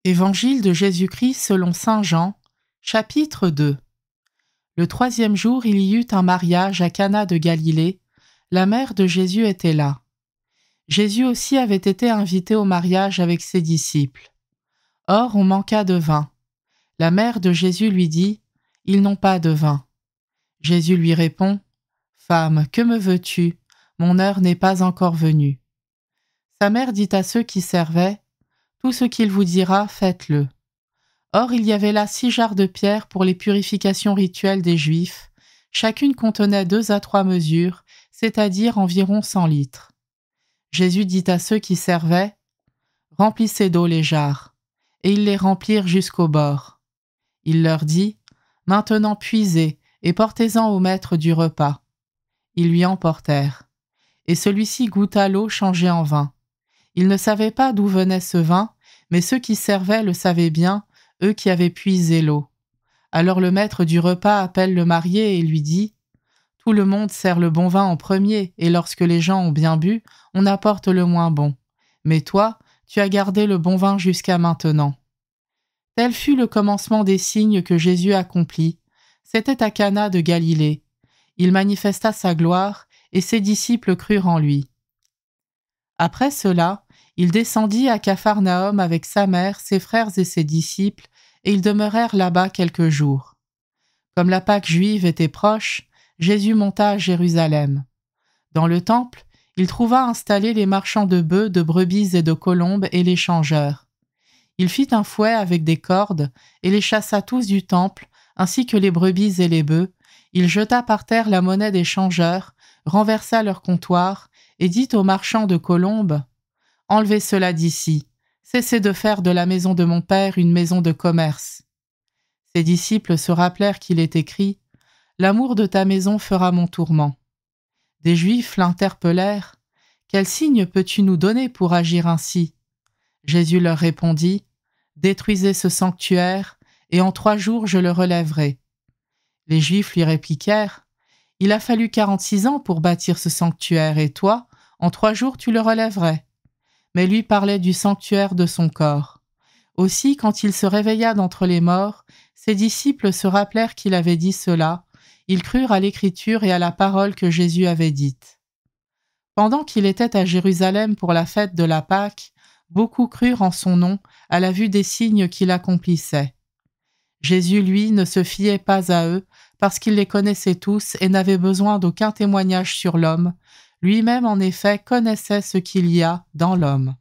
Évangile de Jésus-Christ selon saint Jean, chapitre 2. Le 3e jour, il y eut un mariage à Cana de Galilée. La mère de Jésus était là. Jésus aussi avait été invité au mariage avec ses disciples. Or, on manqua de vin. La mère de Jésus lui dit : « Ils n'ont pas de vin. » Jésus lui répond : « Femme, que me veux-tu ? Mon heure n'est pas encore venue. » Sa mère dit à ceux qui servaient : « Tout ce qu'il vous dira, faites-le. » Or, il y avait là 6 jarres de pierre pour les purifications rituelles des Juifs. Chacune contenait 2 à 3 mesures, c'est-à-dire environ 100 litres. Jésus dit à ceux qui servaient : « Remplissez d'eau les jarres. » Et ils les remplirent jusqu'au bord. Il leur dit : « Maintenant puisez et portez-en au maître du repas. » Ils lui emportèrent. Et celui-ci goûta l'eau changée en vin. Il ne savait pas d'où venait ce vin, mais ceux qui servaient le savaient bien, eux qui avaient puisé l'eau. Alors le maître du repas appelle le marié et lui dit : « Tout le monde sert le bon vin en premier, et lorsque les gens ont bien bu, on apporte le moins bon. Mais toi, tu as gardé le bon vin jusqu'à maintenant. » Tel fut le commencement des signes que Jésus accomplit. C'était à Cana de Galilée. Il manifesta sa gloire, et ses disciples crurent en lui. Après cela, il descendit à Capharnaüm avec sa mère, ses frères et ses disciples, et ils demeurèrent là-bas quelques jours. Comme la Pâque juive était proche, Jésus monta à Jérusalem. Dans le temple, il trouva installés les marchands de bœufs, de brebis et de colombes et les changeurs. Il fit un fouet avec des cordes et les chassa tous du temple, ainsi que les brebis et les bœufs. Il jeta par terre la monnaie des changeurs, renversa leur comptoir et dit aux marchands de colombes : « Enlevez cela d'ici, cessez de faire de la maison de mon Père une maison de commerce. » Ses disciples se rappelèrent qu'il est écrit : « L'amour de ta maison fera mon tourment. » Des Juifs l'interpellèrent : « Quel signe peux-tu nous donner pour agir ainsi ?» Jésus leur répondit : « Détruisez ce sanctuaire, et en 3 jours je le relèverai. » Les Juifs lui répliquèrent : « Il a fallu 46 ans pour bâtir ce sanctuaire, et toi, en 3 jours tu le relèverais. » Mais lui parlait du sanctuaire de son corps. Aussi, quand il se réveilla d'entre les morts, ses disciples se rappelèrent qu'il avait dit cela. Ils crurent à l'écriture et à la parole que Jésus avait dite. Pendant qu'il était à Jérusalem pour la fête de la Pâque, beaucoup crurent en son nom à la vue des signes qu'il accomplissait. Jésus, lui, ne se fiait pas à eux, parce qu'il les connaissait tous et n'avait besoin d'aucun témoignage sur l'homme. Lui-même, en effet, connaissait ce qu'il y a dans l'homme.